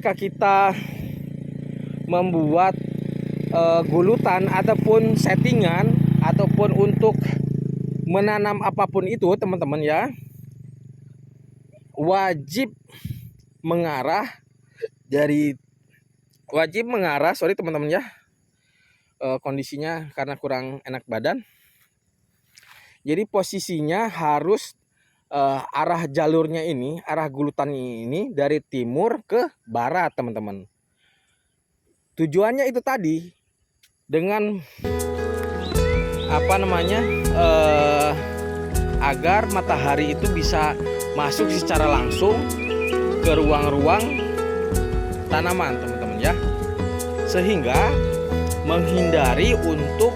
Jika kita membuat gulutan ataupun settingan ataupun untuk menanam apapun itu teman-teman ya, wajib mengarah sorry teman-teman ya, kondisinya karena kurang enak badan. Jadi posisinya harus arah jalurnya ini, arah gulutan ini dari timur ke barat teman-teman. Tujuannya itu tadi dengan agar matahari itu bisa masuk secara langsung ke ruang-ruang tanaman teman-teman ya, sehingga menghindari untuk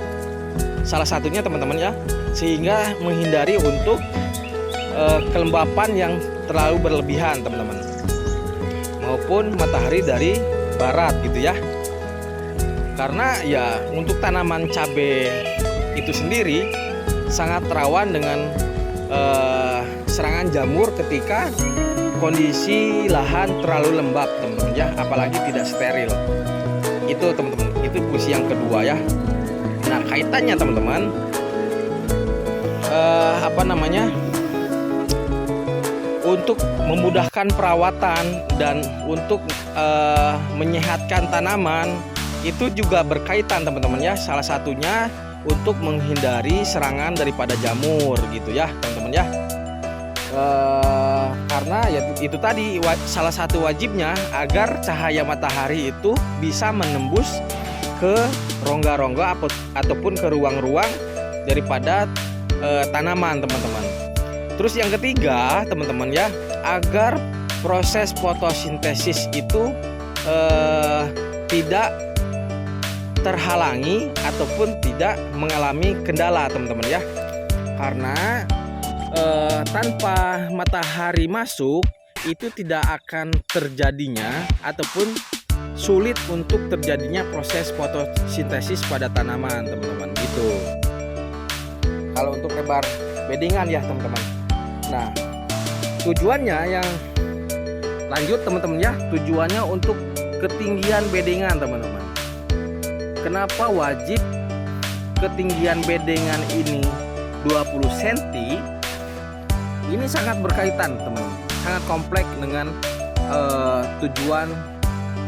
salah satunya teman-teman ya, sehingga menghindari untuk kelembapan yang terlalu berlebihan teman-teman, maupun matahari dari barat gitu ya. Karena ya untuk tanaman cabai itu sendiri sangat rawan dengan serangan jamur ketika kondisi lahan terlalu lembab teman-teman ya, apalagi tidak steril. Itu teman-teman, itu fungsi yang kedua ya. Nah kaitannya teman-teman, untuk memudahkan perawatan dan untuk menyehatkan tanaman itu juga berkaitan teman-teman ya. Salah satunya untuk menghindari serangan daripada jamur gitu ya teman-teman ya. Karena ya itu tadi salah satu wajibnya agar cahaya matahari itu bisa menembus ke rongga-rongga ataupun ke ruang-ruang daripada tanaman teman-teman. Terus yang ketiga teman-teman ya, agar proses fotosintesis itu tidak terhalangi ataupun tidak mengalami kendala teman-teman ya. Karena tanpa matahari masuk itu tidak akan terjadinya ataupun sulit untuk terjadinya proses fotosintesis pada tanaman teman-teman gitu. Kalau untuk lebar beddingan ya teman-teman. Nah tujuannya yang lanjut teman-teman ya, tujuannya untuk ketinggian beddingan teman-teman. Kenapa wajib ketinggian beddingan ini 20 cm? Ini sangat berkaitan teman-teman, sangat kompleks dengan tujuan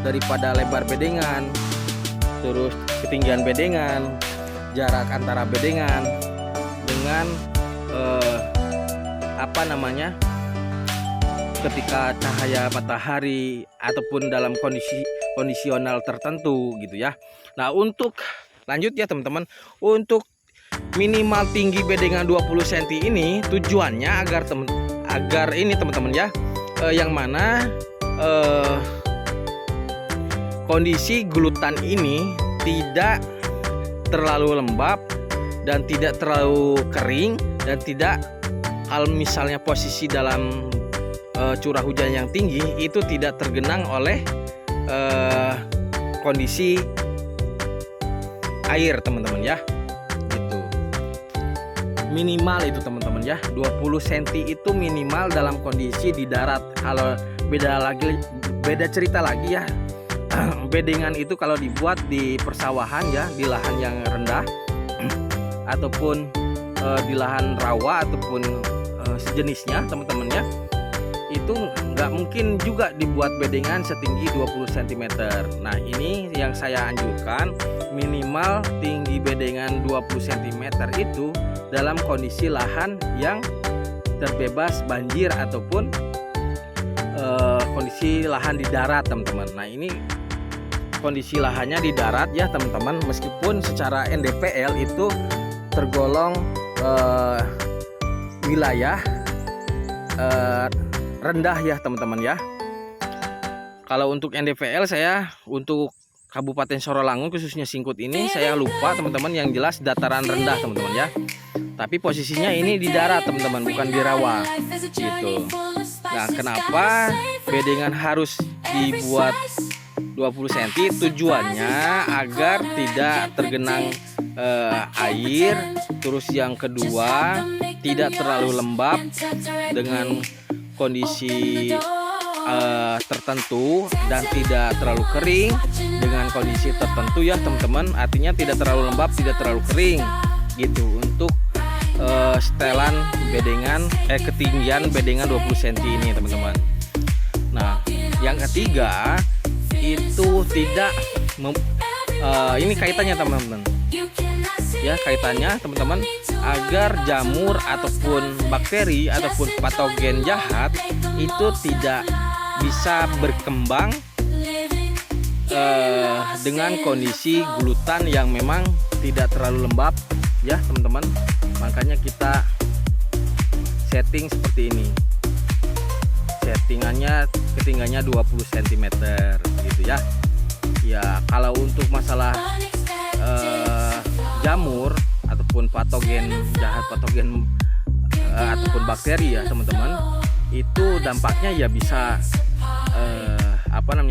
daripada lebar beddingan, terus ketinggian beddingan, jarak antara beddingan dengan ketika cahaya matahari ataupun dalam kondisi kondisional tertentu gitu ya. Nah untuk lanjut ya teman-teman, untuk minimal tinggi beddingan 20 cm ini tujuannya agar ini teman-teman ya, yang mana kondisi gulutan ini tidak terlalu lembab dan tidak terlalu kering, dan tidak, kalau misalnya posisi dalam curah hujan yang tinggi itu tidak tergenang oleh kondisi air teman-teman ya gitu. Minimal itu teman-teman ya, 20 cm itu minimal dalam kondisi di darat. Kalau beda cerita lagi ya, beddingan itu kalau dibuat di persawahan ya, di lahan yang rendah ataupun di lahan rawa ataupun sejenisnya teman-teman ya, itu nggak mungkin juga dibuat beddingan setinggi 20 cm. Nah ini yang saya anjurkan, minimal tinggi beddingan 20 cm itu dalam kondisi lahan yang terbebas banjir ataupun kondisi lahan di darat teman-teman. Nah ini kondisi lahannya di darat ya teman-teman, meskipun secara NDPL itu tergolong wilayah rendah ya teman-teman ya. Kalau untuk NDPL saya untuk Kabupaten Sorolangun khususnya Singkut ini saya lupa teman-teman, yang jelas dataran rendah teman-teman ya. Tapi posisinya ini di darat teman-teman, bukan di rawa gitu. Nah kenapa beddingan harus dibuat 20 cm? Tujuannya agar tidak tergenang air. Terus yang kedua, tidak terlalu lembab dengan kondisi tertentu dan tidak terlalu kering dengan kondisi tertentu ya teman-teman. Artinya tidak terlalu lembab, tidak terlalu kering gitu untuk setelan bedengan ketinggian bedengan 20 cm ini teman-teman. Nah, yang ketiga itu tidak ini kaitannya teman-teman. Ya, kaitannya teman-teman, agar jamur ataupun bakteri ataupun patogen jahat itu tidak bisa berkembang dengan kondisi gulutan yang memang tidak terlalu lembab ya teman-teman. Makanya kita setting seperti ini. Settingannya ketinggiannya 20 cm gitu ya. Ya, kalau untuk masalah jamur ataupun patogen jahat, patogen ataupun bakteri ya teman-teman, itu dampaknya ya bisa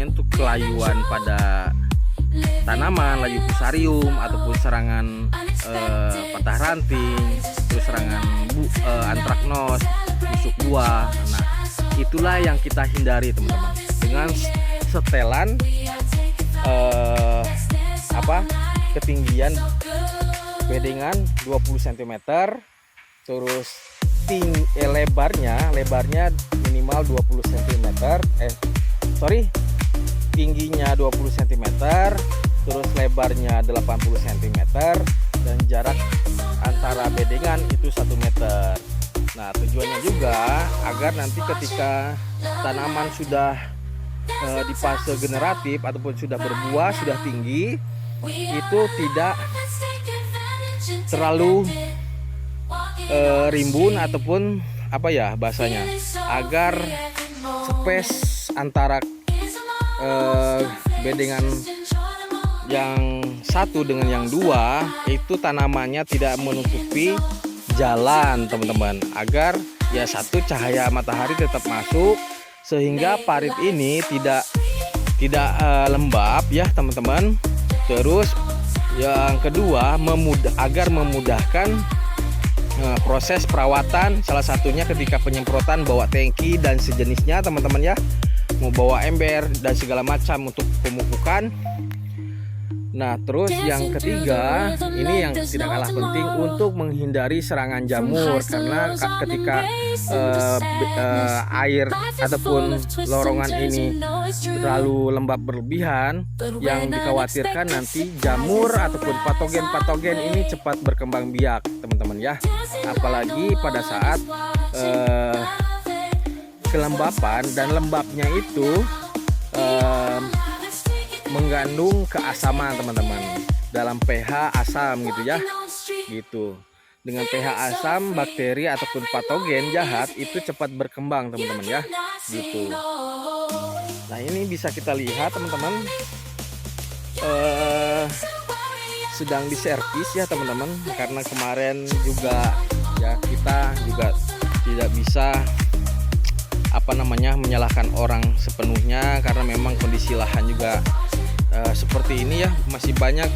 untuk kelayuan pada tanaman, layu fusarium ataupun serangan patah ranting, terus serangan antraknos, busuk buah. Nah, itulah yang kita hindari teman-teman dengan setelan ketinggian bedengan 20 cm, terus lebarnya minimal 20 cm, tingginya 20 cm, terus lebarnya 80 cm, dan jarak antara bedengan itu 1 meter. Nah, tujuannya juga agar nanti ketika tanaman sudah di fase generatif ataupun sudah berbuah, sudah tinggi, itu tidak terlalu rimbun ataupun bahasanya, agar space antara bedengan yang satu dengan yang dua itu tanamannya tidak menutupi jalan teman-teman, agar ya satu cahaya matahari tetap masuk sehingga parit ini tidak lembab ya teman-teman. Terus yang kedua, agar memudahkan proses perawatan, salah satunya ketika penyemprotan bawa tangki dan sejenisnya teman-teman ya, mau bawa ember dan segala macam untuk pemupukan. Nah, terus yang ketiga, ini yang tidak kalah penting untuk menghindari serangan jamur, karena ketika air ataupun lorongan ini terlalu lembab berlebihan, yang dikhawatirkan nanti jamur ataupun patogen ini cepat berkembang biak teman-teman ya. Apalagi pada saat kelembapan dan lembabnya itu mengandung keasaman teman-teman, dalam pH asam gitu ya, gitu. Dengan pH asam, bakteri ataupun patogen jahat itu cepat berkembang teman-teman ya, gitu. Nah, ini bisa kita lihat teman-teman, sedang diservis ya teman-teman, karena kemarin juga ya kita juga tidak bisa menyalahkan orang sepenuhnya, karena memang kondisi lahan juga seperti ini ya, masih banyak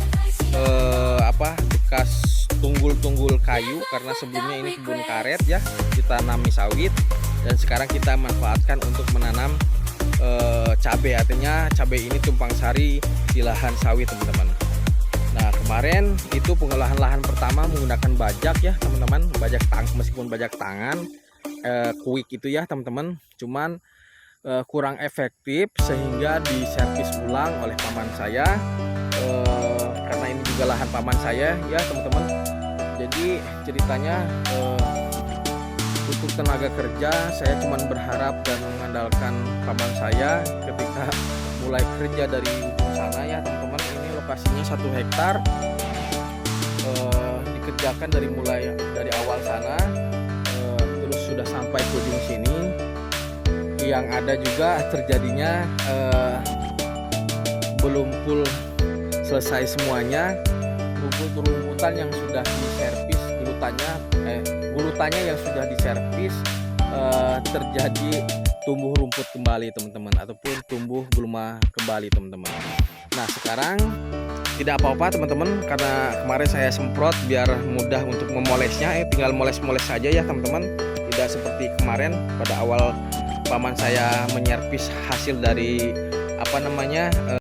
bekas tunggul-tunggul kayu, karena sebelumnya ini kebun karet ya, ditanami sawit, dan sekarang kita manfaatkan untuk menanam cabai. Artinya cabai ini tumpang sari di lahan sawit teman-teman. Nah, kemarin itu pengolahan lahan pertama menggunakan bajak ya teman-teman, meskipun bajak tangan quick itu ya teman-teman, cuman kurang efektif sehingga diservis ulang oleh paman saya, karena ini juga lahan paman saya ya teman-teman. Jadi ceritanya untuk tenaga kerja saya cuma berharap dan mengandalkan paman saya ketika mulai kerja dari ujung sana ya teman-teman. Ini lokasinya 1 hektar, dikerjakan dari awal sana, terus sudah sampai ke ujung sini. Yang ada juga terjadinya belum full selesai semuanya, rumputan yang sudah diservis, gulutannya yang sudah diservis terjadi tumbuh rumput kembali teman-teman, ataupun tumbuh gulma kembali teman-teman. Nah, sekarang tidak apa-apa teman-teman, karena kemarin saya semprot biar mudah untuk memolesnya, tinggal moles-moles saja ya teman-teman, tidak seperti kemarin pada awal paman saya menyervis hasil dari apa namanya